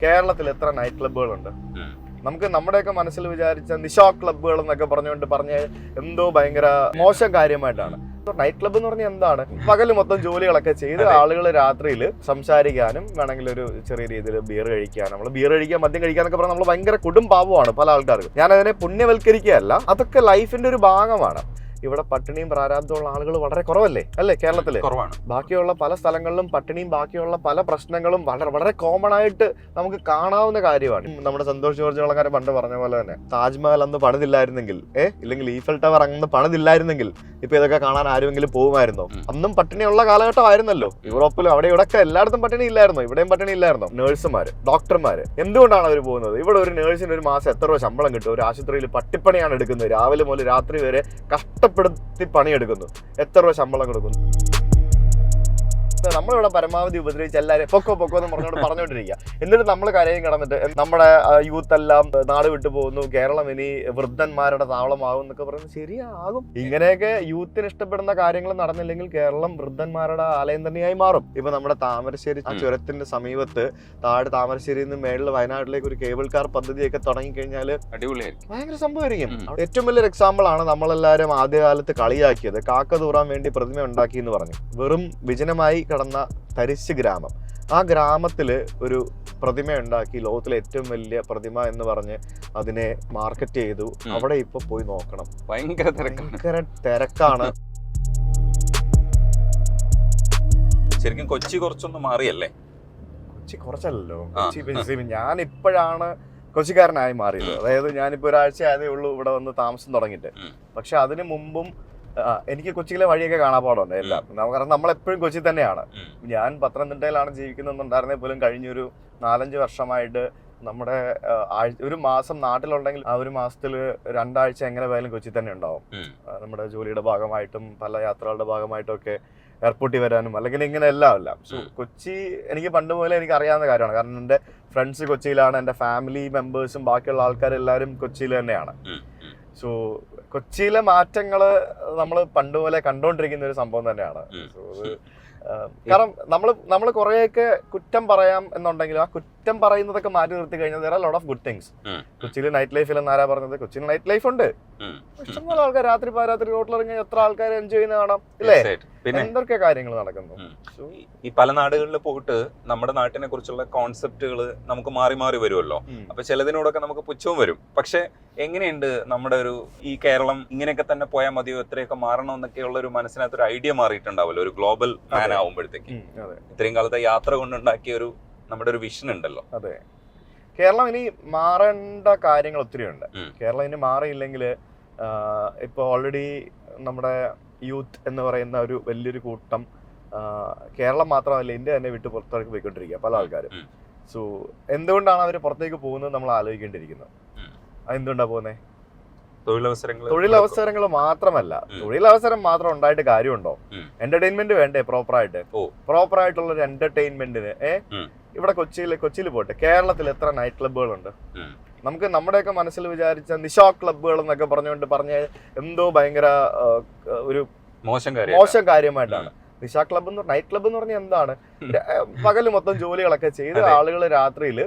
കേരളത്തിൽ എത്ര നൈറ്റ് ക്ലബ്ബുകളുണ്ട്? നമുക്ക് നമ്മുടെയൊക്കെ മനസ്സിൽ വിചാരിച്ച നിശാ ക്ലബ്ബുകൾ എന്നൊക്കെ പറഞ്ഞ എന്തോ ഭയങ്കര മോശം കാര്യമായിട്ടാണ്. നൈറ്റ് ക്ലബ്ബ് എന്ന് പറഞ്ഞാൽ എന്താണ്? പകല് മൊത്തം ജോലികളൊക്കെ ചെയ്ത് ആളുകൾ രാത്രിയിൽ സംസാരിക്കാനും വേണമെങ്കിൽ ഒരു ചെറിയ രീതിയിൽ ബിയർ കഴിക്കാൻ, നമ്മൾ ബിയർ കഴിക്കാൻ, മദ്യം കഴിക്കാന്നൊക്കെ പറഞ്ഞാൽ നമ്മൾ ഭയങ്കര പാവമാണ് പല ആൾക്കാർക്കും. ഞാൻ അതിനെ പുണ്യവൽക്കരിക്കുകയല്ല, അതൊക്കെ ലൈഫിന്റെ ഒരു ഭാഗമാണ്. ഇവിടെ പട്ടിണിയും പ്രാരാബ്ദമുള്ള ആളുകൾ വളരെ കുറവല്ലേ അല്ലേ കേരളത്തില്? ബാക്കിയുള്ള പല സ്ഥലങ്ങളിലും പട്ടിണിയും ബാക്കിയുള്ള പല പ്രശ്നങ്ങളും വളരെ വളരെ കോമൺ ആയിട്ട് നമുക്ക് കാണാവുന്ന കാര്യമാണ്. നമ്മുടെ സന്തോഷ് ജോർജ് വള്ളക്കാരൻ പണ്ട് പറഞ്ഞ പോലെ തന്നെ താജ്മഹൽ അന്ന് പണിതില്ലായിരുന്നെങ്കിൽ ഇല്ലെങ്കിൽ ഈഫൽ ടവർ അന്ന് പണിതില്ലായിരുന്നെങ്കിൽ ഇപ്പൊ ഇതൊക്കെ കാണാൻ ആരെങ്കിലും പോകുമായിരുന്നോ? അന്നും പട്ടിണിയുള്ള കാലഘട്ടമായിരുന്നല്ലോ. യൂറോപ്പിലും അവിടെ ഇവിടെ ഒക്കെ എല്ലായിടത്തും പട്ടിണി ഇല്ലായിരുന്നോ? ഇവിടെയും പട്ടിണി ഇല്ലായിരുന്നോ? നഴ്സുമാര്, ഡോക്ടർമാര് എന്തുകൊണ്ടാണ് അവർ പോകുന്നത്? ഇവിടെ ഒരു നഴ്സിന് ഒരു മാസം എത്ര രൂപ ശമ്പളം കിട്ടും? ഒരു ആശുപത്രിയിൽ പട്ടിപ്പണിയാണ് എടുക്കുന്നത്. രാവിലെ മുതൽ രാത്രി വരെ കഷ്ടപ്പെടുത്തി പണിയെടുക്കുന്നു. എത്ര രൂപ ശമ്പളം കൊടുക്കുന്നു? നമ്മളിവിടെ പരമാവധി ഉപദ്രവിച്ച് എല്ലാവരും പൊക്കോ എന്ന് പറഞ്ഞുകൊണ്ടിരിക്കുക. എന്നിട്ട് നമ്മൾ കരയും കിടന്നിട്ട് നമ്മുടെ യൂത്ത് എല്ലാം നാട് വിട്ടു പോകുന്നു, കേരളം ഇനി വൃദ്ധന്മാരുടെ താവളമാകും എന്നൊക്കെ പറയുന്നത് ശരിയാകും. ഇങ്ങനെയൊക്കെ യൂത്തിന് ഇഷ്ടപ്പെടുന്ന കാര്യങ്ങൾ നടന്നില്ലെങ്കിൽ കേരളം വൃദ്ധന്മാരുടെ ആലയം തന്നെയായി മാറും. ഇപ്പൊ നമ്മുടെ താമരശ്ശേരി ചുരത്തിന്റെ സമീപത്ത് താഴെ താമരശ്ശേരിയിൽ നിന്ന് മേളിൽ വയനാട്ടിലേക്ക് ഒരു കേബിൾ കാർ പദ്ധതിയൊക്കെ തുടങ്ങിക്കഴിഞ്ഞാൽ അടിപൊളിയായിരിക്കും, ഭയങ്കര സംഭവമായിരിക്കും. ഏറ്റവും വലിയൊരു എക്സാമ്പിൾ ആണ് നമ്മളെല്ലാവരും ആദ്യകാലത്ത് കളിയാക്കിയത്. കാക്ക തൂറാൻ വേണ്ടി പ്രതിമ ഉണ്ടാക്കി എന്ന് പറഞ്ഞു. വെറും വിജനമായി കിടന്ന തരിശ് ഗ്രാമം. ആ ഗ്രാമത്തില് ഒരു പ്രതിമ ഉണ്ടാക്കി, ലോകത്തിലെ ഏറ്റവും വലിയ പ്രതിമ എന്ന് പറഞ്ഞ് അതിനെ മാർക്കറ്റ് ചെയ്തു. അവിടെ ഇപ്പൊ പോയി നോക്കണം, ഭയങ്കര തിരക്കാണ്. ശരിക്കും കൊച്ചി കുറച്ചൊന്ന് മാറിയല്ലേ? കൊച്ചി കുറച്ചല്ലോ. ഞാൻ ഇപ്പോഴാണ് കൊച്ചിക്കാരനായി മാറിയത്. അതായത് ഞാനിപ്പോ ഒരാഴ്ച ആയതേ ഉള്ളൂ ഇവിടെ വന്ന് താമസം തുടങ്ങിയിട്ട്. പക്ഷെ അതിനു മുമ്പും എനിക്ക് കൊച്ചിയിലെ വഴിയൊക്കെ കാണാപ്പാടുണ്ട് എല്ലാം. കാരണം നമ്മളെപ്പോഴും കൊച്ചി തന്നെയാണ്. ഞാൻ പത്തനംതിട്ടയിലാണ് ജീവിക്കുന്നതെന്നുണ്ടായിരുന്നേ പോലും കഴിഞ്ഞൊരു 4-5 വർഷമായിട്ട് നമ്മുടെ ഒരു മാസം നാട്ടിലുണ്ടെങ്കിൽ ആ ഒരു മാസത്തിൽ 2 ആഴ്ച എങ്ങനെ പോയാലും കൊച്ചി തന്നെ ഉണ്ടാവും. നമ്മുടെ ജോലിയുടെ ഭാഗമായിട്ടും പല യാത്രകളുടെ ഭാഗമായിട്ടും ഒക്കെ എയർപോർട്ടിൽ വരാനും അല്ലെങ്കിൽ ഇങ്ങനെ എല്ലാം. സോ കൊച്ചി എനിക്ക് പണ്ട് പോലെ എനിക്ക് അറിയാവുന്ന കാര്യമാണ്. കാരണം എൻ്റെ ഫ്രണ്ട്സ് കൊച്ചിയിലാണ്, എൻ്റെ ഫാമിലി മെമ്പേഴ്സും ബാക്കിയുള്ള ആൾക്കാരെല്ലാവരും കൊച്ചിയിൽ തന്നെയാണ്. സോ കൊച്ചിയിലെ മാറ്റങ്ങള് നമ്മൾ പണ്ടുപോലെ കണ്ടോണ്ടിരിക്കുന്ന ഒരു സംഭവം തന്നെയാണ്. കാരണം നമ്മൾ കുറെയൊക്കെ കുറ്റം പറയാം എന്നുണ്ടെങ്കിലും ആ കുറ്റം പറയുന്നതൊക്കെ മാറ്റി നിർത്തി കഴിഞ്ഞാൽ there are a lot of good things. കൊച്ചിയിൽ നൈറ്റ് ലൈഫിൽ എന്നാരാ പറഞ്ഞത്? കൊച്ചിയിൽ നൈറ്റ് ലൈഫ് ഉണ്ട്. ഇഷ്ടംപോലെ ആൾക്കാർ രാത്രി പാരാത്രി റോട്ടിലിറങ്ങി എത്ര ആൾക്കാർ എൻജോയ് ചെയ്യുന്ന കാണാം ഇല്ലേ? പിന്നെ എന്തൊക്കെ കാര്യങ്ങൾ നടക്കുന്നു. ഈ പല നാടുകളിൽ പോയിട്ട് നമ്മുടെ നാട്ടിനെ കുറിച്ചുള്ള കോൺസെപ്റ്റുകൾ നമുക്ക് മാറി മാറി വരുമല്ലോ. അപ്പൊ ചിലതിനോടൊക്കെ നമുക്ക് പുച്ഛവും വരും. പക്ഷെ എങ്ങനെയുണ്ട് നമ്മുടെ ഒരു ഈ കേരളം ഇങ്ങനെയൊക്കെ തന്നെ പോയാൽ മതിയോ, എത്രയൊക്കെ മാറണം എന്നൊക്കെയുള്ള ഒരു മനസ്സിനകത്ത് ഒരു ഐഡിയ മാറിയിട്ടുണ്ടാവുമല്ലോ, ഒരു ഗ്ലോബൽ മാൻ ആവുമ്പോഴത്തേക്ക്. ഇത്രയും കാലത്തെ യാത്ര കൊണ്ടുണ്ടാക്കിയ ഒരു നമ്മുടെ ഒരു വിഷൻ ഉണ്ടല്ലോ. അതെ, കേരളം ഇനി മാറേണ്ട കാര്യങ്ങൾ ഒത്തിരി ഉണ്ട്. കേരളം ഇനി മാറിയില്ലെങ്കിൽ ഇപ്പൊ ഓൾറെഡി നമ്മുടെ യൂത്ത് എന്ന് പറയുന്ന ഒരു വലിയൊരു കൂട്ടം കേരളം മാത്രമല്ല ഇന്ത്യ തന്നെ വിട്ട് പുറത്തേക്ക് പോയിക്കൊണ്ടിരിക്കുക പല ആൾക്കാരും. സോ എന്തുകൊണ്ടാണ് അവർ പുറത്തേക്ക് പോകുന്നത് നമ്മൾ ആലോചിക്കേണ്ടിയിരിക്കുന്നത്. അതെന്തുകൊണ്ടാ പോകുന്നത്? തൊഴിലവസരങ്ങൾ മാത്രമല്ല. തൊഴിലവസരം മാത്രം ഉണ്ടായിട്ട് കാര്യമുണ്ടോ? എന്റർടൈൻമെന്റ് വേണ്ടേ? പ്രോപ്പറായിട്ടുള്ള ഒരു എന്റർടൈൻമെന്റിന് ഇവിടെ കൊച്ചിയിൽ പോട്ടെ, കേരളത്തിൽ എത്ര നൈറ്റ് ക്ലബ്ബുകളുണ്ട്? നമുക്ക് നമ്മുടെയൊക്കെ മനസ്സിൽ വിചാരിച്ച നിശാ ക്ലബ്ബുകൾ എന്നൊക്കെ പറഞ്ഞ എന്തോ ഭയങ്കര ഒരു മോശം കാര്യമായിട്ടാണ്. നിശാ ക്ലബ്ബ് നൈറ്റ് ക്ലബ്ബ് എന്ന് പറഞ്ഞാൽ എന്താണ്? പകല് മൊത്തം ജോലികളൊക്കെ ചെയ്ത് ആളുകൾ രാത്രിയിൽ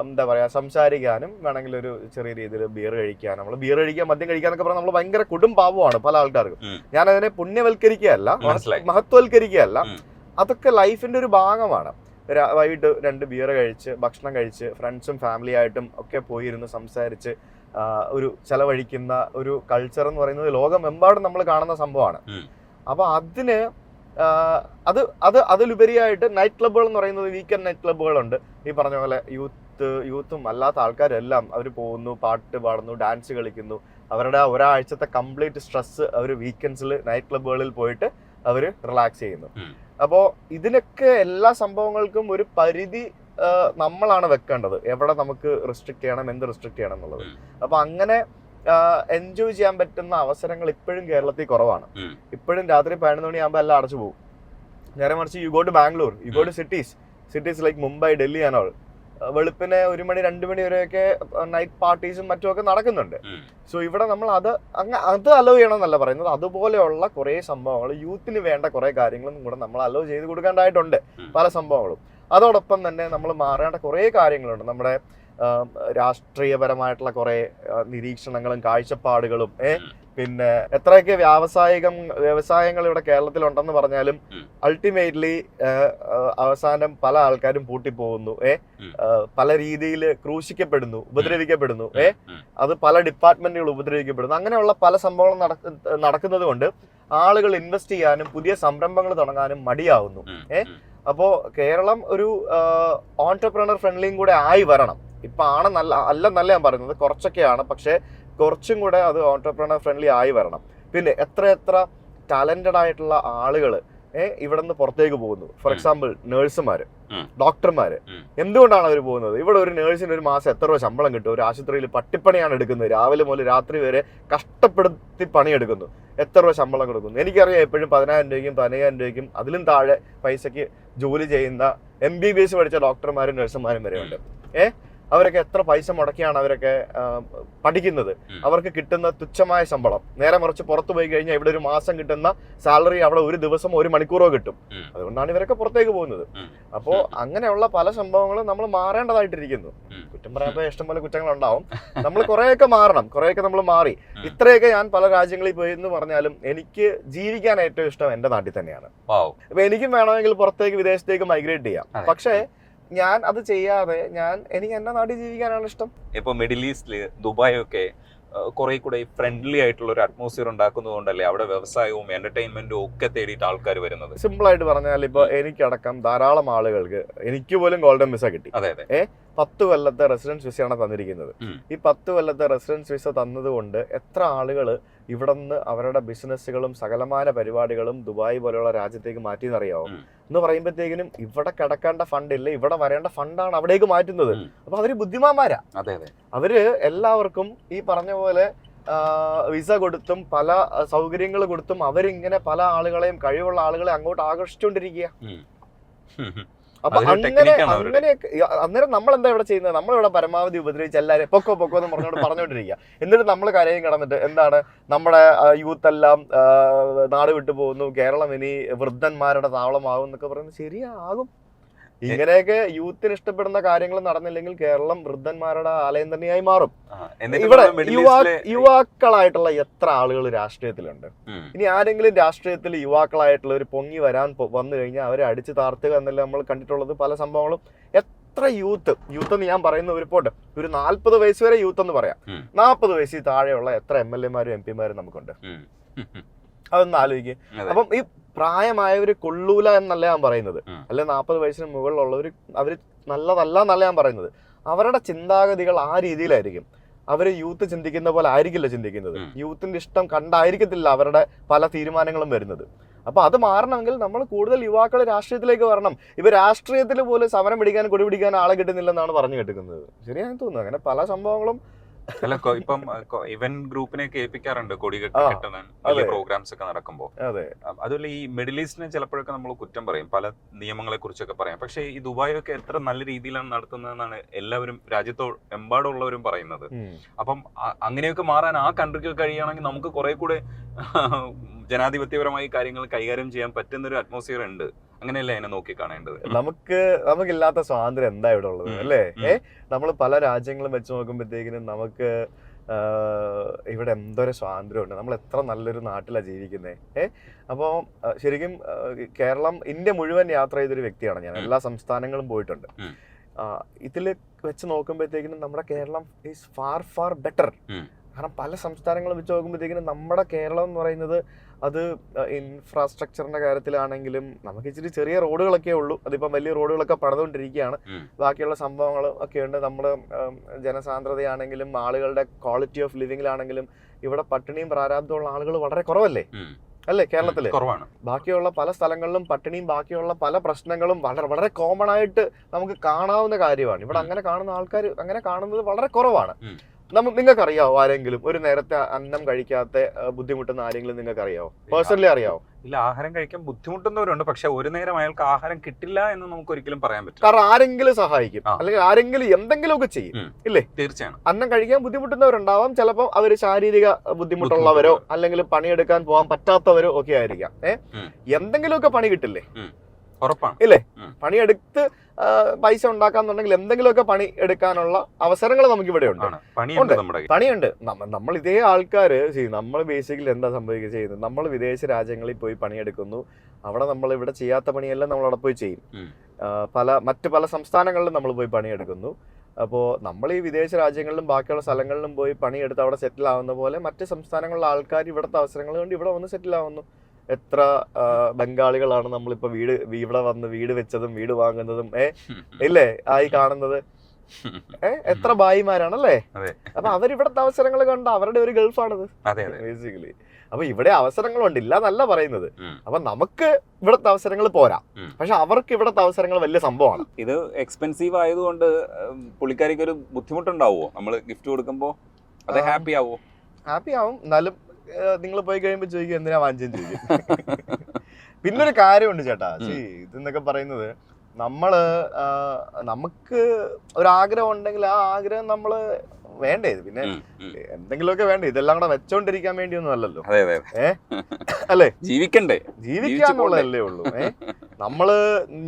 എന്താ പറയാ സംസാരിക്കാനും വേണമെങ്കിൽ ഒരു ചെറിയ രീതിയിൽ ബിയർ കഴിക്കാൻ, നമ്മൾ ബിയർ കഴിക്കാൻ, മദ്യം കഴിക്കാന്നൊക്കെ പറഞ്ഞാൽ നമ്മൾ ഭയങ്കര പാവമാണ് പല ആൾക്കാർക്കും. ഞാൻ അതിനെ പുണ്യവൽക്കരിക്കുകയല്ല, മഹത്വവൽക്കരിക്കുകയല്ല. അതൊക്കെ ലൈഫിന്റെ ഒരു ഭാഗമാണ്. വൈകിട്ട് 2 ബിയർ കഴിച്ച് ഭക്ഷണം കഴിച്ച് ഫ്രണ്ട്സും ഫാമിലി ആയിട്ടും ഒക്കെ പോയിരുന്ന് സംസാരിച്ച് ഒരു ചെലവഴിക്കുന്ന ഒരു കൾച്ചർ എന്ന് പറയുന്നത് ലോകമെമ്പാടും നമ്മൾ കാണുന്ന സംഭവമാണ്. അപ്പൊ അതിലുപരിയായിട്ട് നൈറ്റ് ക്ലബ്ബുകൾ എന്ന് പറയുന്നത് വീക്കെൻഡ് നൈറ്റ് ക്ലബ്ബുകളുണ്ട്. ഈ പറഞ്ഞ പോലെ യൂത്തും അല്ലാത്ത ആൾക്കാരെല്ലാം അവർ പോകുന്നു, പാട്ട് പാടുന്നു, ഡാൻസ് കളിക്കുന്നു. അവരുടെ ഒരാഴ്ചത്തെ കംപ്ലീറ്റ് സ്ട്രെസ് അവർ വീക്കെൻഡ്സിൽ നൈറ്റ് ക്ലബ്ബുകളിൽ പോയിട്ട് അവർ റിലാക്സ് ചെയ്യുന്നു. അപ്പോൾ ഇതിനൊക്കെ എല്ലാ സംഭവങ്ങൾക്കും ഒരു പരിധി നമ്മളാണ് വെക്കേണ്ടത്. എവിടെ നമുക്ക് റെസ്ട്രിക്ട് ചെയ്യണം, എന്ത് റെസ്ട്രിക്ട് ചെയ്യണം എന്നുള്ളത്. അപ്പൊ അങ്ങനെ എൻജോയ് ചെയ്യാൻ പറ്റുന്ന അവസരങ്ങൾ ഇപ്പോഴും കേരളത്തിൽ കുറവാണ്. ഇപ്പോഴും രാത്രി 11 മണിയാകുമ്പോൾ എല്ലാം അടച്ചു പോകും. നേരെ മറിച്ച് you go to Bangalore, you go to cities like Mumbai, Delhi and all, വെളുപ്പിന് 1 മണി 2 മണി വരെയൊക്കെ നൈറ്റ് പാർട്ടീസും മറ്റുമൊക്കെ നടക്കുന്നുണ്ട്. സോ ഇവിടെ നമ്മൾ അത് അലോ ചെയ്യണമെന്നല്ല പറയുന്നത്, അതുപോലെയുള്ള കുറെ സംഭവങ്ങൾ യൂത്തിന് വേണ്ട കുറെ കാര്യങ്ങളും കൂടെ നമ്മൾ അലോ ചെയ്ത് കൊടുക്കേണ്ടതായിട്ടുണ്ട്. പല സംഭവങ്ങളും അതോടൊപ്പം തന്നെ നമ്മൾ മാറേണ്ട കുറേ കാര്യങ്ങളുണ്ട്. നമ്മുടെ രാഷ്ട്രീയപരമായിട്ടുള്ള കുറേ നിരീക്ഷണങ്ങളും കാഴ്ചപ്പാടുകളും പിന്നെ എത്രയൊക്കെ വ്യവസായങ്ങൾ ഇവിടെ കേരളത്തിലുണ്ടെന്ന് പറഞ്ഞാലും അൾട്ടിമേറ്റ്ലി അവസാനം പല ആൾക്കാരും പൂട്ടിപ്പോകുന്നു. പല രീതിയിൽ ക്രൂശിക്കപ്പെടുന്നു, ഉപദ്രവിക്കപ്പെടുന്നു. അത് പല ഡിപ്പാർട്ട്മെന്റുകൾ ഉപദ്രവിക്കപ്പെടുന്നു. അങ്ങനെയുള്ള പല സംഭവങ്ങളും നടക്കുന്നത് കൊണ്ട് ആളുകൾ ഇൻവെസ്റ്റ് ചെയ്യാനും പുതിയ സംരംഭങ്ങൾ തുടങ്ങാനും മടിയാവുന്നു. അപ്പോൾ കേരളം ഒരു ഓൺടർപ്രണർ ഫ്രണ്ട്ലിയും കൂടെ ആയി വരണം. ഇപ്പൊ അല്ലെന്നല്ല ഞാൻ പറയുന്നത്, കുറച്ചൊക്കെയാണ്, പക്ഷെ കുറച്ചും കൂടെ അത് ഓൺടർപ്രണർ ഫ്രണ്ട്ലി ആയി വരണം. പിന്നെ എത്ര ടാലന്റഡ് ആയിട്ടുള്ള ആളുകൾ ഇവിടെ നിന്ന് പുറത്തേക്ക് പോകുന്നു. ഫോർ എക്സാമ്പിൾ നേഴ്സുമാര്, ഡോക്ടർമാര്. എന്തുകൊണ്ടാണ് അവർ പോകുന്നത്? ഇവിടെ ഒരു നേഴ്സിന് ഒരു മാസം എത്ര രൂപ ശമ്പളം കിട്ടും? ഒരു ആശുപത്രിയിൽ പട്ടിപ്പണിയാണ് എടുക്കുന്നത്, രാവിലെ മുതൽ രാത്രി വരെ കഷ്ടപ്പെടുത്തി പണിയെടുക്കുന്നു. എത്ര രൂപ ശമ്പളം കൊടുക്കുന്നു? എനിക്കറിയാം എപ്പോഴും 10,000 രൂപയ്ക്കും 15,000 രൂപയ്ക്കും അതിലും താഴെ പൈസയ്ക്ക് ജോലി ചെയ്യുന്ന MBBS പഠിച്ച ഡോക്ടർമാരും നഴ്സുമാരും വരെ ഉണ്ട്. അവരൊക്കെ എത്ര പൈസ മുടക്കിയാണ് അവരൊക്കെ പഠിക്കുന്നത്. അവർക്ക് കിട്ടുന്ന തുച്ഛമായ ശമ്പളം. നേരെ മറിച്ച് പുറത്തു പോയി കഴിഞ്ഞാൽ ഇവിടെ ഒരു മാസം കിട്ടുന്ന സാലറി അവിടെ ഒരു ദിവസം 1 മണിക്കൂറോ കിട്ടും. അതുകൊണ്ടാണ് ഇവരൊക്കെ പുറത്തേക്ക് പോകുന്നത്. അപ്പോൾ അങ്ങനെയുള്ള പല സംഭവങ്ങളും നമ്മൾ മാറേണ്ടതായിട്ടിരിക്കുന്നു. കുറ്റം പറയാൻ ഇഷ്ടംപോലെ കുറ്റങ്ങൾ ഉണ്ടാവും. നമ്മൾ കുറേയൊക്കെ മാറണം, കുറേയൊക്കെ നമ്മൾ മാറി. ഇത്രയൊക്കെ ഞാൻ പല രാജ്യങ്ങളിൽ പോയി എന്ന് പറഞ്ഞാലും എനിക്ക് ജീവിക്കാൻ ഏറ്റവും ഇഷ്ടം എന്റെ നാട്ടിൽ തന്നെയാണ്. അപ്പൊ എനിക്കും വേണമെങ്കിൽ പുറത്തേക്ക് വിദേശത്തേക്ക് മൈഗ്രേറ്റ് ചെയ്യാം. പക്ഷേ ഞാൻ അത് ചെയ്യാതെ എനിക്ക് എന്റെ നാട്ടിൽ ജീവിക്കാനാണ് ഇഷ്ടം. ഇപ്പൊ മിഡിൽ ഈസ്റ്റില് ദുബായ് ഒക്കെ കുറെ കൂടെ ഫ്രണ്ട്ലി ആയിട്ടുള്ള ഒരു അറ്റ്മോസ്ഫിയർ ഉണ്ടാക്കുന്നത് കൊണ്ടല്ലേ അവിടെ വ്യവസായവും എന്റർടൈൻമെന്റും ഒക്കെ തേടിയിട്ട് ആൾക്കാർ വരുന്നത്. സിമ്പിൾ ആയിട്ട് പറഞ്ഞാൽ ഇപ്പൊ എനിക്കടക്കം ധാരാളം ആളുകൾക്ക്, എനിക്ക് പോലും ഗോൾഡൻ വിസ കിട്ടി. 10 കൊല്ലത്തെ റെസിഡൻസ് വിസയാണ് തന്നിരിക്കുന്നത്. ഈ 10 കൊല്ലത്തെ റെസിഡൻസ് വിസ തന്നതുകൊണ്ട് എത്ര ആളുകൾ ഇവിടെ നിന്ന് അവരുടെ ബിസിനസ്സുകളും സകലമാന പരിപാടികളും ദുബായ് പോലെയുള്ള രാജ്യത്തേക്ക് മാറ്റിയെന്നറിയാവോ? എന്ന് പറയുമ്പോഴത്തേക്കിനും ഇവിടെ കിടക്കേണ്ട ഫണ്ടില്ല, ഇവിടെ വരേണ്ട ഫണ്ടാണ് അവിടേക്ക് മാറ്റുന്നത്. അപ്പൊ അവര് ബുദ്ധിമാന്മാരാ. അവര് എല്ലാവർക്കും ഈ പറഞ്ഞ പോലെ വിസ കൊടുത്തും പല സൗകര്യങ്ങൾ കൊടുത്തും അവരിങ്ങനെ പല ആളുകളെയും, കഴിവുള്ള ആളുകളെ അങ്ങോട്ട് ആകർഷിച്ചുകൊണ്ടിരിക്കുക. അപ്പൊ അന്നേരം നമ്മൾ എന്താ ഇവിടെ ചെയ്യുന്നത്? നമ്മളിവിടെ പരമാവധി ഉപദ്രവിച്ച് എല്ലാവരും പൊക്കോ എന്ന് പറഞ്ഞുകൊണ്ടിരിക്കുക. എന്നിട്ട് നമ്മൾ കരയും കിടന്നിട്ട് എന്താണ് നമ്മുടെ യൂത്ത് എല്ലാം നാട് വിട്ടു പോകുന്നു, കേരളം ഇനി വൃദ്ധന്മാരുടെ താവളമാകും എന്നൊക്കെ പറയുന്നത് ശരിയാകും. ഇങ്ങനെയൊക്കെ യൂത്തിന് ഇഷ്ടപ്പെടുന്ന കാര്യങ്ങൾ നടന്നില്ലെങ്കിൽ കേരളം വൃദ്ധന്മാരുടെ ആലയം തന്നെയായി മാറും. ഇവിടെ യുവാക്കളായിട്ടുള്ള എത്ര ആളുകൾ രാഷ്ട്രീയത്തിലുണ്ട്? ഇനി ആരെങ്കിലും രാഷ്ട്രീയത്തിൽ യുവാക്കളായിട്ടുള്ള ഒരു പൊങ്ങി വന്നു കഴിഞ്ഞാൽ അവരെ അടിച്ചു താർത്തുക എന്നല്ല നമ്മൾ കണ്ടിട്ടുള്ളത് പല സംഭവങ്ങളും. എത്ര യൂത്ത് എന്ന് ഞാൻ പറയുന്ന ഒരു പോട്ടെ, ഒരു 40 വയസ്സ് വരെ യൂത്ത് എന്ന് പറയാം. 40 വയസ്സിൽ താഴെയുള്ള എത്ര MLA-മാരും MP-മാരും നമുക്കുണ്ട്? അതൊന്ന് ആലോചിക്കുക. അപ്പം ഈ പ്രായമായവര് കൊള്ളൂല എന്നല്ല ഞാൻ പറയുന്നത്, അല്ലെ 40 വയസ്സിന് മുകളിലുള്ളവർ അവര് നല്ലതല്ല എന്നല്ല ഞാൻ പറയുന്നത്. അവരുടെ ചിന്താഗതികൾ ആ രീതിയിലായിരിക്കും. അവര് യൂത്ത് ചിന്തിക്കുന്ന പോലെ ആയിരിക്കില്ല ചിന്തിക്കുന്നത്. യൂത്തിന്റെ ഇഷ്ടം കണ്ടായിരിക്കത്തില്ല അവരുടെ പല തീരുമാനങ്ങളും വരുന്നത്. അപ്പൊ അത് മാറണമെങ്കിൽ നമ്മൾ കൂടുതൽ യുവാക്കൾ രാഷ്ട്രീയത്തിലേക്ക് വരണം. ഇവ രാഷ്ട്രീയത്തിൽ പോലും സമരം പിടിക്കാൻ കൊടി പിടിക്കാൻ ആളെ കിട്ടുന്നില്ലെന്നാണ് പറഞ്ഞു കേൾക്കുന്നത്. ശരിയാണെന്ന് തോന്നുന്നു. അങ്ങനെ പല സംഭവങ്ങളും അല്ല, ഇപ്പം ഇവന്റ് ഗ്രൂപ്പിനെ കേൾപ്പിക്കാറുണ്ട് കൊടി കെട്ടുന്ന വലിയ പ്രോഗ്രാംസ് ഒക്കെ നടക്കുമ്പോ. അതുപോലെ ഈ മിഡിൽ ഈസ്റ്റിനെ ചിലപ്പോഴൊക്കെ നമ്മൾ കുറ്റം പറയും, പല നിയമങ്ങളെ കുറിച്ചൊക്കെ പറയാം. പക്ഷെ ഈ ദുബായ് ഒക്കെ എത്ര നല്ല രീതിയിലാണ് നടത്തുന്നതെന്നാണ് എല്ലാവരും എമ്പാടുള്ളവരും പറയുന്നത്. അപ്പം അങ്ങനെയൊക്കെ മാറാൻ ആ കൺട്രിക്ക് കഴിയുകയാണെങ്കിൽ നമുക്ക് കുറെ കൂടെ ജനാധിപത്യപരമായി കാര്യങ്ങൾ കൈകാര്യം ചെയ്യാൻ പറ്റുന്ന ഒരു അറ്റ്മോസ്ഫിയർ ഉണ്ട്. അങ്ങനെയല്ലേ അതിനെ നോക്കി കാണേണ്ടത്? നമുക്കില്ലാത്ത സ്വാതന്ത്ര്യം എന്താ ഇവിടെ ഉള്ളത് അല്ലേ? നമ്മൾ പല രാജ്യങ്ങളും വെച്ച് നോക്കുമ്പോഴത്തേക്കിനും നമുക്ക് ഇവിടെ എന്തൊരു സ്വാതന്ത്ര്യമുണ്ട്. നമ്മൾ എത്ര നല്ലൊരു നാട്ടിലാണ് ജീവിക്കുന്നത്. അപ്പോൾ ശരിക്കും കേരളം, ഇന്ത്യ മുഴുവൻ യാത്ര ചെയ്തൊരു വ്യക്തിയാണ് ഞാൻ. എല്ലാ സംസ്ഥാനങ്ങളും പോയിട്ടുണ്ട്. ഇതിൽ വെച്ച് നോക്കുമ്പോഴത്തേക്കിനും നമ്മുടെ കേരളം ഈസ് ഫാർ ബെറ്റർ. കാരണം പല സംസ്ഥാനങ്ങളും വെച്ച് നോക്കുമ്പോഴത്തേക്കിനും നമ്മുടെ കേരളം എന്ന് പറയുന്നത് അത് ഇൻഫ്രാസ്ട്രക്ചറിന്റെ കാര്യത്തിലാണെങ്കിലും നമുക്ക് ഇച്ചിരി ചെറിയ റോഡുകളൊക്കെ ഉള്ളൂ. അതിപ്പം വലിയ റോഡുകളൊക്കെ പണിതുകൊണ്ടിരിക്കുകയാണ്. ബാക്കിയുള്ള സംഭവങ്ങൾ ഒക്കെ ഉണ്ട്. നമ്മുടെ ജനസാന്ദ്രതയാണെങ്കിലും ആളുകളുടെ ക്വാളിറ്റി ഓഫ് ലിവിങ്ങിലാണെങ്കിലും ഇവിടെ പട്ടിണിയും പ്രാരാബ്ദമുള്ള ആളുകൾ വളരെ കുറവല്ലേ അല്ലേ കേരളത്തില്? ബാക്കിയുള്ള പല സ്ഥലങ്ങളിലും പട്ടിണിയും ബാക്കിയുള്ള പല പ്രശ്നങ്ങളും വളരെ കോമൺ ആയിട്ട് നമുക്ക് കാണാവുന്ന കാര്യമാണ്. ഇവിടെ അങ്ങനെ കാണുന്ന ആൾക്കാർ അങ്ങനെ കാണുന്നത് വളരെ കുറവാണ്. നിങ്ങൾക്കറിയാവോ ആരെങ്കിലും ഒരു നേരത്തെ അന്നം കഴിക്കാത്ത ബുദ്ധിമുട്ടുന്ന ആരെങ്കിലും നിങ്ങൾക്ക് അറിയാവോ? പേഴ്സണലി അറിയാവോ? ഇല്ല, ആഹാരം കഴിക്കാൻ ബുദ്ധിമുട്ടുന്നവരുണ്ട്. പക്ഷെ ഒരു നേരം അയാൾക്ക് ആഹാരം കിട്ടില്ല എന്ന് നമുക്ക് ഒരിക്കലും പറയാൻ പറ്റില്ല. കാരണം ആരെങ്കിലും സഹായിക്കും, അല്ലെങ്കിൽ ആരെങ്കിലും എന്തെങ്കിലുമൊക്കെ ചെയ്യും, ഇല്ലേ? തീർച്ചയാണ്. അന്നം കഴിക്കാൻ ബുദ്ധിമുട്ടുന്നവരുണ്ടാവാം. ചിലപ്പോൾ അവര് ശാരീരിക ബുദ്ധിമുട്ടുള്ളവരോ അല്ലെങ്കിൽ പണിയെടുക്കാൻ പോകാൻ പറ്റാത്തവരോ ഒക്കെ ആയിരിക്കാം. എന്തെങ്കിലുമൊക്കെ പണി കിട്ടില്ലേ? ഉറപ്പാണ് ഇല്ലേ? പണിയെടുത്ത് പൈസ ഉണ്ടാക്കാന്നുണ്ടെങ്കിൽ എന്തെങ്കിലുമൊക്കെ പണി എടുക്കാനുള്ള അവസരങ്ങൾ നമുക്ക് ഇവിടെ ഉണ്ട്. പണിയുണ്ട്. നമ്മൾ ഇതേ ആൾക്കാർ നമ്മൾ ബേസിക്കലി എന്താ സംഭവിക്കുക ചെയ്യുന്നത്, നമ്മൾ വിദേശ രാജ്യങ്ങളിൽ പോയി പണിയെടുക്കുന്നു. അവിടെ നമ്മൾ ഇവിടെ ചെയ്യാത്ത പണിയെല്ലാം നമ്മൾ അവിടെ പോയി ചെയ്യും. മറ്റ് പല സംസ്ഥാനങ്ങളിലും നമ്മൾ പോയി പണിയെടുക്കുന്നു. അപ്പോൾ നമ്മൾ ഈ വിദേശ രാജ്യങ്ങളിലും ബാക്കിയുള്ള സ്ഥലങ്ങളിലും പോയി പണിയെടുത്ത് അവിടെ സെറ്റിൽ ആവുന്ന പോലെ മറ്റ് സംസ്ഥാനങ്ങളിലെ ആൾക്കാർ ഇവിടുത്തെ അവസരങ്ങൾ കൊണ്ട് ഇവിടെ വന്ന് സെറ്റിൽ ആവുന്നു. എത്ര ബംഗാളികളാണ് നമ്മളിപ്പോ ഇവിടെ വന്ന് വീട് വെച്ചതും വീട് വാങ്ങുന്നതും ഇല്ലേ ആയി കാണുന്നത്. എത്ര ഭായിമാരാണല്ലേ? അപ്പൊ അവരിവിടുത്തെ അവസരങ്ങൾ കണ്ട അവരുടെ ഒരു ഗൾഫാണിത് ബേസിക്കലി. അപ്പൊ ഇവിടെ അവസരങ്ങളുണ്ട്, ഇല്ല എന്നല്ല പറയുന്നത്. അപ്പൊ നമുക്ക് ഇവിടുത്തെ അവസരങ്ങൾ പോരാ, പക്ഷെ അവർക്ക് ഇവിടുത്തെ അവസരങ്ങൾ വലിയ സംഭവമാണ്. ഇത് എക്സ്പെൻസീവ് ആയതുകൊണ്ട് പുള്ളിക്കാരിക്ക് ഒരു ബുദ്ധിമുട്ടുണ്ടാവുമോ നമ്മൾ ഗിഫ്റ്റ് കൊടുക്കുമ്പോ? അത് ഹാപ്പി ആവോ? ഹാപ്പി ആവും. എന്നാലും നിങ്ങൾ പോയി കഴിയുമ്പോ ചോദിക്കും എന്തിനാ വാങ്ങിച്ചെന്ന് ചോദിക്കും. പിന്നൊരു കാര്യമുണ്ട് ചേട്ടാ, ഇതെന്നൊക്കെ പറയുന്നത് നമുക്ക് ഒരാഗ്രഹം ഉണ്ടെങ്കിൽ ആ ആഗ്രഹം നമ്മള് വേണ്ടേ? പിന്നെ എന്തെങ്കിലുമൊക്കെ വേണ്ടേ? ഇതെല്ലാം കൂടെ വെച്ചോണ്ടിരിക്കാൻ വേണ്ടിയൊന്നും അല്ലല്ലോ. അല്ലേ? ജീവിക്കാന്നുള്ളതല്ലേ ഉള്ളൂ.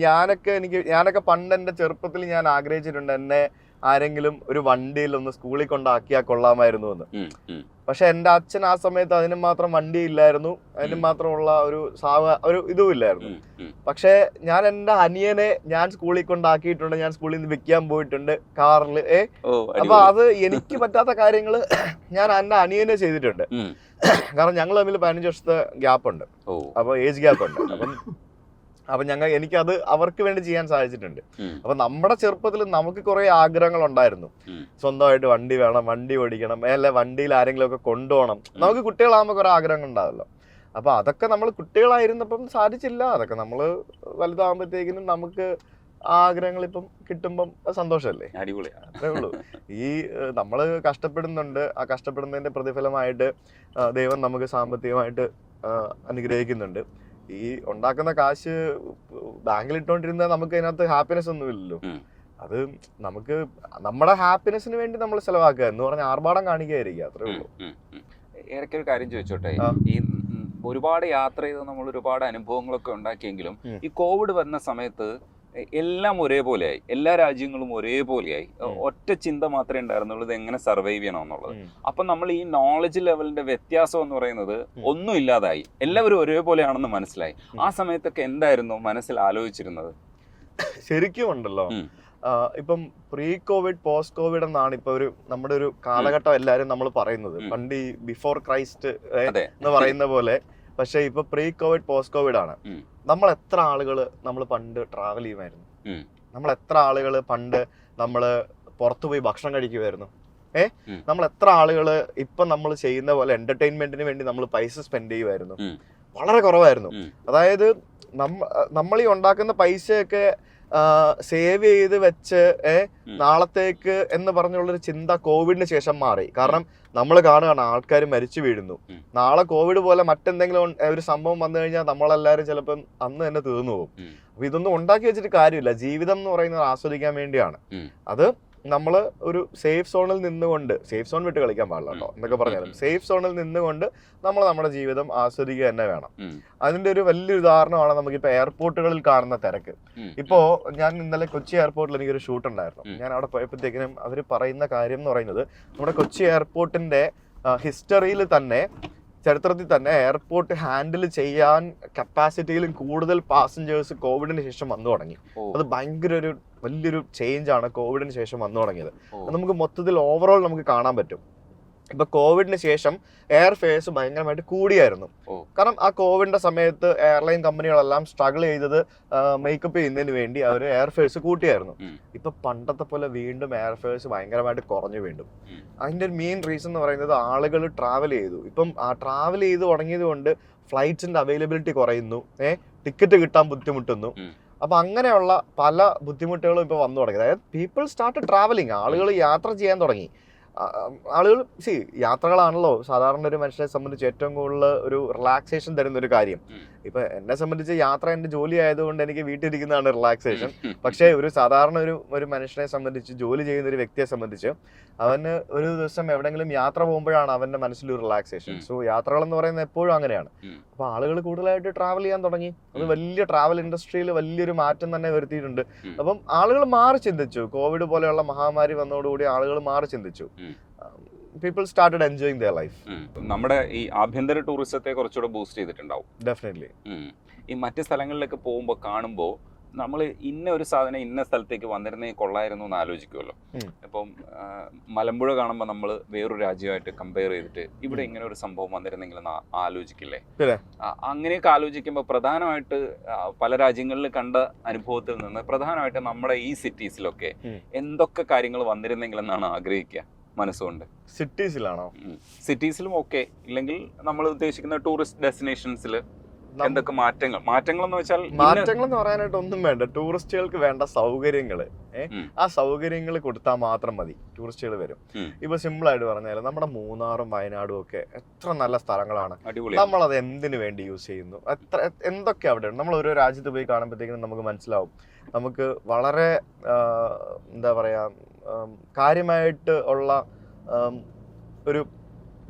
ഞാനൊക്കെ പണ്ട് എന്റെ ചെറുപ്പത്തിൽ ഞാൻ ആഗ്രഹിച്ചിട്ടുണ്ട് എന്നെ ആരെങ്കിലും ഒരു വണ്ടിയിൽ ഒന്ന് സ്കൂളിൽ കൊണ്ടാക്കിയാൽ കൊള്ളാമായിരുന്നു എന്ന്. പക്ഷെ എന്റെ അച്ഛൻ ആ സമയത്ത് അതിന് മാത്രം വണ്ടി ഇല്ലായിരുന്നു, അതിന് മാത്രമുള്ള ഒരു ഇതും ഇല്ലായിരുന്നു. പക്ഷെ ഞാൻ എന്റെ അനിയനെ ഞാൻ സ്കൂളിൽ കൊണ്ടാക്കിയിട്ടുണ്ട്, ഞാൻ സ്കൂളിൽ നിന്ന് വിൽക്കാൻ പോയിട്ടുണ്ട് കാറില്. അപ്പൊ അത് എനിക്ക് പറ്റാത്ത കാര്യങ്ങള് ഞാൻ എന്റെ അനിയനെ ചെയ്തിട്ടുണ്ട്. കാരണം ഞങ്ങൾ തമ്മിൽ 15 വർഷത്തെ ഗ്യാപ്പ് ഉണ്ട്, അപ്പൊ ഏജ് ഗ്യാപ്പ് ഉണ്ട്. അപ്പൊ എനിക്കത് അവർക്ക് വേണ്ടി ചെയ്യാൻ സാധിച്ചിട്ടുണ്ട്. അപ്പൊ നമ്മുടെ ചെറുപ്പത്തിൽ നമുക്ക് കുറെ ആഗ്രഹങ്ങൾ ഉണ്ടായിരുന്നു. സ്വന്തമായിട്ട് വണ്ടി വേണം, വണ്ടി ഓടിക്കണം, അല്ലെ വണ്ടിയിൽ ആരെങ്കിലും ഒക്കെ കൊണ്ടുപോകണം. നമുക്ക് കുട്ടികളാകുമ്പോൾ കുറെ ആഗ്രഹങ്ങൾ ഉണ്ടാവല്ലോ. അപ്പൊ അതൊക്കെ നമ്മൾ കുട്ടികളായിരുന്നപ്പം സാധിച്ചില്ല. അതൊക്കെ നമ്മള് വലുതാകുമ്പോഴത്തേക്കിനും നമുക്ക് ആഗ്രഹങ്ങൾ ഇപ്പം കിട്ടുമ്പം സന്തോഷമല്ലേ? അത്രേ ഉള്ളൂ. ഈ നമ്മള് കഷ്ടപ്പെടുന്നുണ്ട്, ആ കഷ്ടപ്പെടുന്നതിന്റെ പ്രതിഫലമായിട്ട് ദൈവം നമുക്ക് സാമ്പത്തികമായിട്ട് അനുഗ്രഹിക്കുന്നുണ്ട്. ഈ ഉണ്ടാക്കുന്ന കാശ് ബാങ്കിൽ ഇട്ടോണ്ടിരുന്ന നമുക്ക് അതിനകത്ത് ഹാപ്പിനെസ് ഒന്നുമില്ലല്ലോ. അത് നമുക്ക് നമ്മുടെ ഹാപ്പിനെസിന് വേണ്ടി നമ്മൾ ചെലവാക്കുക എന്ന് പറഞ്ഞാൽ ആർഭാടം കാണിക്കുകയായിരിക്കും. അത്രേ ഉള്ളൂ. ഏതൊക്കെ ഒരു കാര്യം ചോദിച്ചോട്ടെ, ഈ ഒരുപാട് യാത്ര ചെയ്ത് നമ്മൾ ഒരുപാട് അനുഭവങ്ങളൊക്കെ ഉണ്ടാക്കിയെങ്കിലും ഈ കോവിഡ് വന്ന സമയത്ത് എല്ലാം ഒരേപോലെയായി, എല്ലാ രാജ്യങ്ങളും ഒരേപോലെയായി. ഒറ്റ ചിന്ത മാത്രമേ ഉണ്ടായിരുന്നുള്ളൂ, ഇത് എങ്ങനെ സർവൈവ് ചെയ്യണം എന്നുള്ളത്. അപ്പൊ നമ്മൾ ഈ നോളജ് ലെവലിന്റെ വ്യത്യാസം എന്ന് പറയുന്നത് ഒന്നും ഇല്ലാതായി, എല്ലാവരും ഒരേപോലെയാണെന്ന് മനസ്സിലായി. ആ സമയത്തൊക്കെ എന്തായിരുന്നു മനസ്സിൽ ആലോചിച്ചിരുന്നത്? ശരിക്കും ഉണ്ടല്ലോ, ഇപ്പം പ്രീ കോവിഡ് പോസ്റ്റ് കോവിഡ് എന്നാണ് ഇപ്പൊ നമ്മുടെ ഒരു കാലഘട്ടം എല്ലാരും നമ്മൾ പറയുന്നത്. പണ്ട് ഈ ബിഫോർ ക്രൈസ്റ്റ് എന്ന് പറയുന്ന പോലെ. പക്ഷെ ഇപ്പൊ പ്രീ കോവിഡ് പോസ്റ്റ് കോവിഡ് ആണ്. നമ്മൾ എത്ര ആളുകള് നമ്മൾ പണ്ട് ട്രാവൽ ചെയ്യുമായിരുന്നു, നമ്മൾ എത്ര ആളുകള് പണ്ട് നമ്മള് പുറത്തു പോയി ഭക്ഷണം കഴിക്കുമായിരുന്നു. നമ്മൾ എത്ര ആളുകള് ഇപ്പൊ നമ്മൾ ചെയ്യുന്ന പോലെ എന്റർടൈൻമെന്റിന് വേണ്ടി നമ്മൾ പൈസ സ്പെൻഡ് ചെയ്യുമായിരുന്നു. വളരെ കുറവായിരുന്നു. അതായത് നമ്മൾ ഈ ഉണ്ടാക്കുന്ന പൈസയൊക്കെ സേവ് ചെയ്ത് വെച്ച് നാളത്തേക്ക് എന്ന് പറഞ്ഞുള്ളൊരു ചിന്ത കോവിഡിന് ശേഷം മാറി. കാരണം നമ്മൾ കാണുകയാണ് ആൾക്കാർ മരിച്ചു വീഴുന്നു. നാളെ കോവിഡ് പോലെ മറ്റെന്തെങ്കിലും ഒരു സംഭവം വന്നു കഴിഞ്ഞാൽ നമ്മളെല്ലാവരും ചിലപ്പം അന്ന് തന്നെ തീർന്നു പോകും. അപ്പൊ ഇതൊന്നും ഉണ്ടാക്കി വെച്ചിട്ട് കാര്യമില്ല. ജീവിതം എന്ന് പറയുന്നത് ആസ്വദിക്കാൻ വേണ്ടിയാണ്. അത് നമ്മൾ ഒരു സേഫ് സോണിൽ നിന്നുകൊണ്ട്, സേഫ് സോൺ വിട്ട് കളിക്കാൻ പാടില്ല കേട്ടോ എന്നൊക്കെ പറഞ്ഞാലും, സേഫ് സോണിൽ നിന്നുകൊണ്ട് നമ്മൾ നമ്മുടെ ജീവിതം ആസ്വദിക്കുക തന്നെ വേണം. അതിന്റെ ഒരു വലിയൊരു ഉദാഹരണമാണ് നമുക്കിപ്പോ എയർപോർട്ടുകളിൽ കാണുന്ന തിരക്ക്. ഇപ്പോ ഞാൻ ഇന്നലെ കൊച്ചി എയർപോർട്ടിൽ എനിക്കൊരു ഷൂട്ട് ഉണ്ടായിരുന്നു. ഞാൻ അവിടെ പോയപ്പോഴത്തേക്കിനും അവർ പറയുന്ന കാര്യം എന്ന് പറയുന്നത്, നമ്മുടെ കൊച്ചി എയർപോർട്ടിന്റെ ഹിസ്റ്ററിയിൽ തന്നെ, ചരിത്രത്തിൽ തന്നെ എയർപോർട്ട് ഹാൻഡിൽ ചെയ്യാൻ കപ്പാസിറ്റിയിലും കൂടുതൽ പാസഞ്ചേഴ്സ് കോവിഡിന് ശേഷം വന്നു തുടങ്ങി. അത് ഭയങ്കര ഒരു വലിയൊരു ചേഞ്ച് ആണ് കോവിഡിന് ശേഷം വന്നു തുടങ്ങിയത്. നമുക്ക് മൊത്തത്തിൽ ഓവറോൾ നമുക്ക് കാണാൻ പറ്റും. ഇപ്പൊ കോവിഡിന് ശേഷം എയർ ഫെയർസ് ഭയങ്കരമായിട്ട് കൂടിയായിരുന്നു. കാരണം ആ കോവിഡിന്റെ സമയത്ത് എയർലൈൻ കമ്പനികളെല്ലാം സ്ട്രഗിൾ ചെയ്തത് മേക്കപ്പ് ചെയ്യുന്നതിന് വേണ്ടി അവർ എയർ ഫെയർസ് കൂട്ടിയായിരുന്നു. ഇപ്പൊ പണ്ടത്തെ പോലെ വീണ്ടും എയർ ഫെയർസ് ഭയങ്കരമായിട്ട് കുറഞ്ഞു വീണ്ടും. അതിന്റെ ഒരു മെയിൻ റീസൺ എന്ന് പറയുന്നത് ആളുകൾ ട്രാവൽ ചെയ്തു. ഇപ്പം ആ ട്രാവൽ ചെയ്ത് തുടങ്ങിയത് കൊണ്ട് ഫ്ലൈറ്റ്സിന്റെ അവൈലബിലിറ്റി കുറയുന്നു, ടിക്കറ്റ് കിട്ടാൻ ബുദ്ധിമുട്ടുന്നു. അപ്പൊ അങ്ങനെയുള്ള പല ബുദ്ധിമുട്ടുകളും ഇപ്പൊ വന്നു തുടങ്ങി. അതായത് പീപ്പിൾ സ്റ്റാർട്ട് ട്രാവലിംഗ്, ആളുകൾ യാത്ര ചെയ്യാൻ തുടങ്ങി. ആളുകൾ യാത്രകളാണല്ലോ സാധാരണ ഒരു മനുഷ്യനെ സംബന്ധിച്ച് ഏറ്റവും കൂടുതൽ ഒരു റിലാക്സേഷൻ തരുന്ന ഒരു കാര്യം. ഇപ്പൊ എന്നെ സംബന്ധിച്ച് യാത്ര എന്റെ ജോലി ആയതുകൊണ്ട് എനിക്ക് വീട്ടിലിരിക്കുന്നതാണ് റിലാക്സേഷൻ. പക്ഷേ ഒരു സാധാരണ ഒരു മനുഷ്യനെ സംബന്ധിച്ച്, ജോലി ചെയ്യുന്ന ഒരു വ്യക്തിയെ സംബന്ധിച്ച്, അവന് ഒരു ദിവസം എവിടെയെങ്കിലും യാത്ര പോകുമ്പോഴാണ് അവന്റെ മനസ്സിലൊരു റിലാക്സേഷൻ. സോ യാത്രകൾ എന്ന് പറയുന്നത് എപ്പോഴും അങ്ങനെയാണ്. അപ്പൊ ആളുകൾ കൂടുതലായിട്ട് ട്രാവൽ ചെയ്യാൻ തുടങ്ങി. അത് വലിയ ട്രാവൽ ഇൻഡസ്ട്രിയിൽ വലിയൊരു മാറ്റം തന്നെ വരുത്തിയിട്ടുണ്ട്. അപ്പം ആളുകൾ മാറി ചിന്തിച്ചു. കോവിഡ് പോലെയുള്ള മഹാമാരി വന്നതോടുകൂടി ആളുകൾ മാറി ചിന്തിച്ചു. People started enjoying their life. നമ്മുടെ ഈ ആഭ്യന്തര ടൂറിസത്തെ കുറച്ചുകൂടെ ബൂസ്റ്റ് ചെയ്തിട്ടുണ്ടാവും. Definitely. ഈ മറ്റ് സ്ഥലങ്ങളിലൊക്കെ പോകുമ്പോൾ കാണുമ്പോൾ നമ്മൾ ഇന്ന ഒരു സാധനം ഇന്ന സ്ഥലത്തേക്ക് വന്നിരുന്നെങ്കിൽ കൊള്ളായിരുന്നു എന്ന് ആലോചിക്കുമല്ലോ. ഇപ്പം മലമ്പുഴ കാണുമ്പോൾ നമ്മൾ വേറൊരു രാജ്യമായിട്ട് കമ്പയർ ചെയ്തിട്ട് ഇവിടെ ഇങ്ങനെ ഒരു സംഭവം വന്നിരുന്നെങ്കിൽ എന്ന് ആലോചിക്കില്ലേ? അങ്ങനെയൊക്കെ ആലോചിക്കുമ്പോൾ പ്രധാനമായിട്ട് പല രാജ്യങ്ങളിൽ കണ്ട അനുഭവത്തിൽ നിന്ന് പ്രധാനമായിട്ട് നമ്മുടെ ഈ സിറ്റീസിലൊക്കെ എന്തൊക്കെ കാര്യങ്ങൾ വന്നിരുന്നെങ്കിൽ എന്നാണ് ആഗ്രഹിക്കുക മനസ്സുകൊണ്ട്? സിറ്റീസിലാണോ? സിറ്റീസിലും ഓക്കെ, ഇല്ലെങ്കിൽ നമ്മൾ ഉദ്ദേശിക്കുന്ന ടൂറിസ്റ്റ് ഡെസ്റ്റിനേഷൻസിൽ എന്തൊക്കെ മാറ്റങ്ങൾ എന്ന് വെച്ചാൽ? മാറ്റങ്ങൾ എന്ന് പറയാനായിട്ട് ഒന്നും വേണ്ട. ടൂറിസ്റ്റുകൾക്ക് വേണ്ട സൗകര്യങ്ങള്, ആ സൗകര്യങ്ങൾ കൊടുത്താൽ മാത്രം മതി, ടൂറിസ്റ്റുകൾ വരും. ഇപ്പൊ സിമ്പിൾ ആയിട്ട് പറഞ്ഞാൽ നമ്മുടെ മൂന്നാറും വയനാടും ഒക്കെ എത്ര നല്ല സ്ഥലങ്ങളാണ്. നമ്മളത് എന്തിനു വേണ്ടി യൂസ് ചെയ്യുന്നു? എന്തൊക്കെ അവിടെ ഉണ്ട്? നമ്മൾ ഓരോ രാജ്യത്ത് പോയി കാണുമ്പോഴത്തേക്കും നമുക്ക് മനസ്സിലാവും. നമുക്ക് വളരെ എന്താ പറയാ, കാര്യമായിട്ട് ഉള്ള ഒരു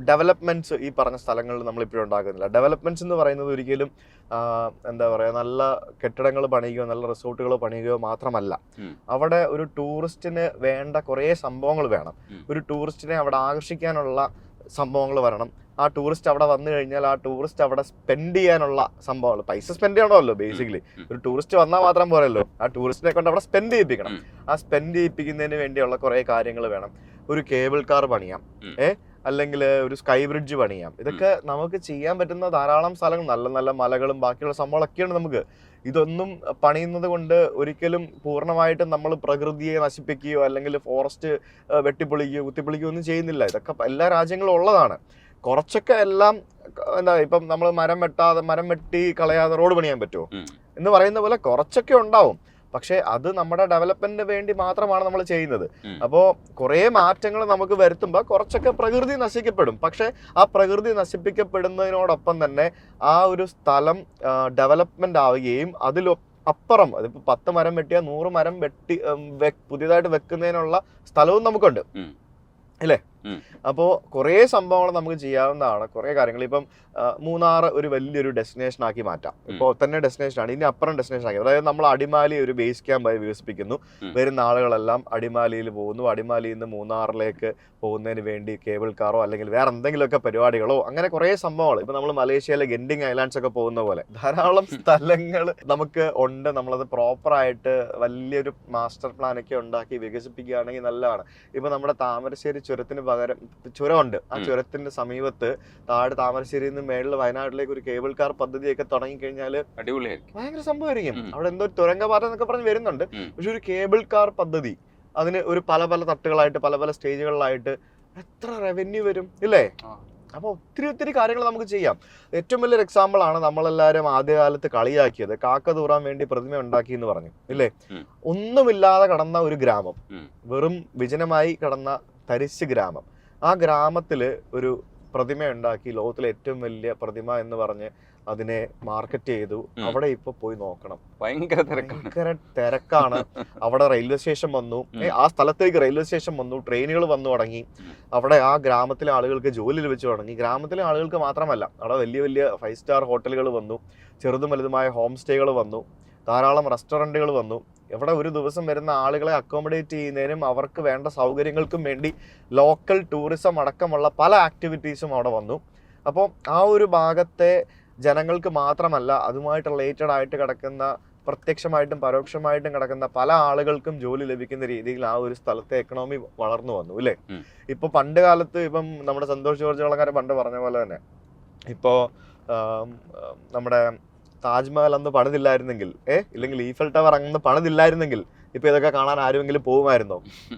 ഡെവലപ്മെന്റ്സ് ഈ പറഞ്ഞ സ്ഥലങ്ങളിൽ നമ്മളിപ്പോഴും ഉണ്ടാക്കുന്നില്ല. ഡെവലപ്മെന്റ്സ് എന്ന് പറയുന്നത് ഒരിക്കലും എന്താ പറയുക, നല്ല കെട്ടിടങ്ങൾ പണിയുകയോ നല്ല റിസോർട്ടുകൾ പണിയുകയോ മാത്രമല്ല. അവിടെ ഒരു ടൂറിസ്റ്റിന് വേണ്ട കുറേ സംഭവങ്ങൾ വേണം. ഒരു ടൂറിസ്റ്റിനെ അവിടെ ആകർഷിക്കാനുള്ള സംഭവങ്ങൾ വരണം. ആ ടൂറിസ്റ്റ് അവിടെ വന്നു കഴിഞ്ഞാൽ ആ ടൂറിസ്റ്റ് അവിടെ സ്പെൻഡ് ചെയ്യാനുള്ള സംഭവങ്ങൾ, പൈസ സ്പെൻഡ് ചെയ്യണമല്ലോ ബേസിക്കലി. ഒരു ടൂറിസ്റ്റ് വന്നാൽ മാത്രം പോരല്ലോ, ആ ടൂറിസ്റ്റിനെ കൊണ്ട് അവിടെ സ്പെൻഡ് ചെയ്യിപ്പിക്കണം. ആ സ്പെൻഡ് ചെയ്യിപ്പിക്കുന്നതിന് വേണ്ടിയുള്ള കുറേ കാര്യങ്ങൾ വേണം. ഒരു കേബിൾ കാർ പണിയാം, അല്ലെങ്കിൽ ഒരു സ്കൈ ബ്രിഡ്ജ് പണിയാം. ഇതൊക്കെ നമുക്ക് ചെയ്യാൻ പറ്റുന്ന ധാരാളം സ്ഥലങ്ങൾ, നല്ല നല്ല മലകളും ബാക്കിയുള്ള സംഭവങ്ങളൊക്കെയാണ് നമുക്ക്. ഇതൊന്നും പണിയുന്നത് കൊണ്ട് ഒരിക്കലും പൂർണ്ണമായിട്ടും നമ്മൾ പ്രകൃതിയെ നശിപ്പിക്കുകയോ അല്ലെങ്കിൽ ഫോറസ്റ്റ് വെട്ടിപ്പൊളിക്കുകയോ കുത്തിപ്പൊളിക്കുകയോ ഒന്നും ചെയ്യുന്നില്ല. ഇതൊക്കെ എല്ലാ രാജ്യങ്ങളും ഉള്ളതാണ്. കുറച്ചൊക്കെ എല്ലാം എന്താ, ഇപ്പം നമ്മൾ മരം വെട്ടി കളയാതെ റോഡ് പണിയാൻ പറ്റുമോ എന്ന് പറയുന്ന പോലെ കുറച്ചൊക്കെ ഉണ്ടാവും. പക്ഷെ അത് നമ്മുടെ ഡെവലപ്മെന്റിന് വേണ്ടി മാത്രമാണ് നമ്മൾ ചെയ്യുന്നത്. അപ്പോൾ കുറേ മാറ്റങ്ങൾ നമുക്ക് വരുത്തുമ്പോൾ കുറച്ചൊക്കെ പ്രകൃതി നശിക്കപ്പെടും. പക്ഷെ ആ പ്രകൃതി നശിപ്പിക്കപ്പെടുന്നതിനോടൊപ്പം തന്നെ ആ ഒരു സ്ഥലം ഡെവലപ്മെന്റ് ആവുകയും അപ്പുറം അതിപ്പോൾ 10 മരം വെട്ടിയാൽ 100 മരം പുതിയതായിട്ട് വെക്കുന്നതിനുള്ള സ്ഥലവും നമുക്കുണ്ട് അല്ലേ? അപ്പോൾ കുറേ സംഭവങ്ങൾ നമുക്ക് ചെയ്യാവുന്നതാണ്. കുറേ കാര്യങ്ങൾ ഇപ്പം മൂന്നാർ ഒരു വലിയൊരു ഡെസ്റ്റിനേഷൻ ആക്കി മാറ്റാം. ഇപ്പോൾ തന്നെ ഡെസ്റ്റിനേഷനാണ്, ഇനി അപ്പുറം ഡെസ്റ്റിനേഷൻ ആക്കി. അതായത് നമ്മൾ അടിമാലി ഒരു ബേസ് ക്യാമ്പായി വികസിപ്പിക്കുന്നു. വരുന്ന ആളുകളെല്ലാം അടിമാലിയിൽ പോകുന്നു. അടിമാലിയിൽ നിന്ന് മൂന്നാറിലേക്ക് പോകുന്നതിന് വേണ്ടി കേബിൾ കാറോ അല്ലെങ്കിൽ വേറെ എന്തെങ്കിലുമൊക്കെ പരിപാടികളോ, അങ്ങനെ കുറേ സംഭവങ്ങൾ. ഇപ്പം നമ്മൾ മലേഷ്യയിലെ ഗെൻഡിങ് ഐലാൻഡ്സ് ഒക്കെ പോകുന്ന പോലെ ധാരാളം സ്ഥലങ്ങൾ നമുക്ക് ഉണ്ട്. നമ്മളത് പ്രോപ്പറായിട്ട് വലിയൊരു മാസ്റ്റർ പ്ലാനൊക്കെ ഉണ്ടാക്കി വികസിപ്പിക്കുകയാണെങ്കിൽ നല്ലതാണ്. ഇപ്പം നമ്മുടെ താമരശ്ശേരി ചുരത്തിന് പകരം ചുരമുണ്ട്. ആ ചുരത്തിന്റെ സമീപത്ത് താഴെ താമരശ്ശേരിയിൽ നിന്ന് മേളിൽ വയനാട്ടിലേക്ക് ഒരു കേബിൾ കാർ പദ്ധതിയൊക്കെ തുടങ്ങിക്കഴിഞ്ഞാൽ അടിപൊളിയായിരിക്കും, ഭയങ്കര സംഭവമായിരിക്കും. അവിടെ എന്തോ തുരങ്കപാത എന്നൊക്കെ പറഞ്ഞ് വരുന്നുണ്ട്. പക്ഷെ ഒരു കേബിൾ കാർ പദ്ധതി, അതിന് ഒരു പല തട്ടുകളായിട്ട് പല സ്റ്റേജുകളിലായിട്ട് എത്ര റവന്യൂ വരും ഇല്ലേ? അപ്പൊ ഒത്തിരി കാര്യങ്ങൾ നമുക്ക് ചെയ്യാം. ഏറ്റവും വലിയൊരു എക്സാമ്പിൾ ആണ് നമ്മളെല്ലാവരും ആദ്യകാലത്ത് കളിയാക്കിയത്, കാക്ക തൂറാൻ വേണ്ടി പ്രതിമ ഉണ്ടാക്കി എന്ന് പറഞ്ഞു ഇല്ലേ? ഒന്നുമില്ലാതെ കടന്ന ഒരു ഗ്രാമം, വെറും വിജനമായി കടന്ന തരിശ് ഗ്രാമം. ആ ഗ്രാമത്തില് ഒരു പ്രതിമ ഉണ്ടാക്കി, ലോകത്തിലെ ഏറ്റവും വലിയ പ്രതിമ എന്ന് പറഞ്ഞ് അതിനെ മാർക്കറ്റ് ചെയ്തു. അവിടെ ഇപ്പൊ പോയി നോക്കണം, ഭയങ്കര തിരക്കാണ്. അവിടെ റെയിൽവേ സ്റ്റേഷൻ വന്നു, ആ സ്ഥലത്തേക്ക് റെയിൽവേ സ്റ്റേഷൻ വന്നു, ട്രെയിനുകൾ വന്നു തുടങ്ങി. അവിടെ ആ ഗ്രാമത്തിലെ ആളുകൾക്ക് ജോലി ലഭിച്ചു തുടങ്ങി. ഗ്രാമത്തിലെ ആളുകൾക്ക് മാത്രമല്ല, അവിടെ വലിയ 5 സ്റ്റാർ ഹോട്ടലുകൾ വന്നു, ചെറുതും വലുതുമായ ഹോം സ്റ്റേകൾ വന്നു, ധാരാളം റെസ്റ്റോറൻറ്റുകൾ വന്നു. ഇവിടെ ഒരു ദിവസം വരുന്ന ആളുകളെ അക്കോമഡേറ്റ് ചെയ്യുന്നതിനും അവർക്ക് വേണ്ട സൗകര്യങ്ങൾക്കും വേണ്ടി ലോക്കൽ ടൂറിസം അടക്കമുള്ള പല ആക്ടിവിറ്റീസും അവിടെ വന്നു. അപ്പോൾ ആ ഒരു ഭാഗത്തെ ജനങ്ങൾക്ക് മാത്രമല്ല, അതുമായിട്ട് റിലേറ്റഡ് ആയിട്ട് കിടക്കുന്ന, പ്രത്യക്ഷമായിട്ടും പരോക്ഷമായിട്ടും കിടക്കുന്ന പല ആളുകൾക്കും ജോലി ലഭിക്കുന്ന രീതിയിൽ ആ ഒരു സ്ഥലത്തെ എക്കണോമി വളർന്നു വന്നു ഇല്ലേ? ഇപ്പൊ പണ്ട് കാലത്ത് ഇപ്പം നമ്മുടെ സന്തോഷ് ജോർജ് കളക്കാരൻ പണ്ട് പറഞ്ഞ പോലെ തന്നെ, ഇപ്പോ നമ്മുടെ താജ്മഹൽ അന്ന് പണിതില്ലായിരുന്നെങ്കിൽ, ഇല്ലെങ്കിൽ ഈഫൽ ടവർ അന്ന് പണിതില്ലായിരുന്നെങ്കിൽ ഇപ്പൊ ഇതൊക്കെ കാണാൻ ആരെങ്കിലും പോകുമായിരുന്നോ?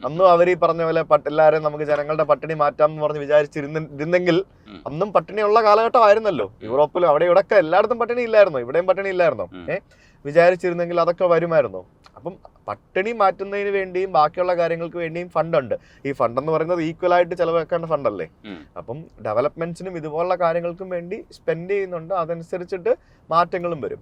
അന്നും അവർ ഈ പറഞ്ഞ പോലെ എല്ലാവരും നമുക്ക് ജനങ്ങളുടെ പട്ടിണി മാറ്റാം എന്ന് പറഞ്ഞ് വിചാരിച്ചിരുന്നെങ്കിൽ അന്നും പട്ടിണിയുള്ള കാലഘട്ടമായിരുന്നല്ലോ. യൂറോപ്പിലും അവിടെ ഇവിടെയൊക്കെ എല്ലായിടത്തും പട്ടിണി ഇല്ലായിരുന്നോ? ഇവിടെയും പട്ടിണി ഇല്ലായിരുന്നോ? വിചാരിച്ചിരുന്നെങ്കിൽ അതൊക്കെ വരുമായിരുന്നോ? അപ്പം പട്ടിണി മാറ്റുന്നതിന് വേണ്ടിയും ബാക്കിയുള്ള കാര്യങ്ങൾക്ക് വേണ്ടിയും ഫണ്ടുണ്ട്. ഈ ഫണ്ട് എന്ന് പറയുന്നത് ഈക്വൽ ആയിട്ട് ചെലവാക്കേണ്ട ഫണ്ടല്ലേ. അപ്പം ഡെവലപ്മെന്റ്സിനും ഇതുപോലുള്ള കാര്യങ്ങൾക്കും വേണ്ടി സ്പെൻഡ് ചെയ്യുന്നുണ്ട്. അതനുസരിച്ചിട്ട് മാറ്റങ്ങളും വരും.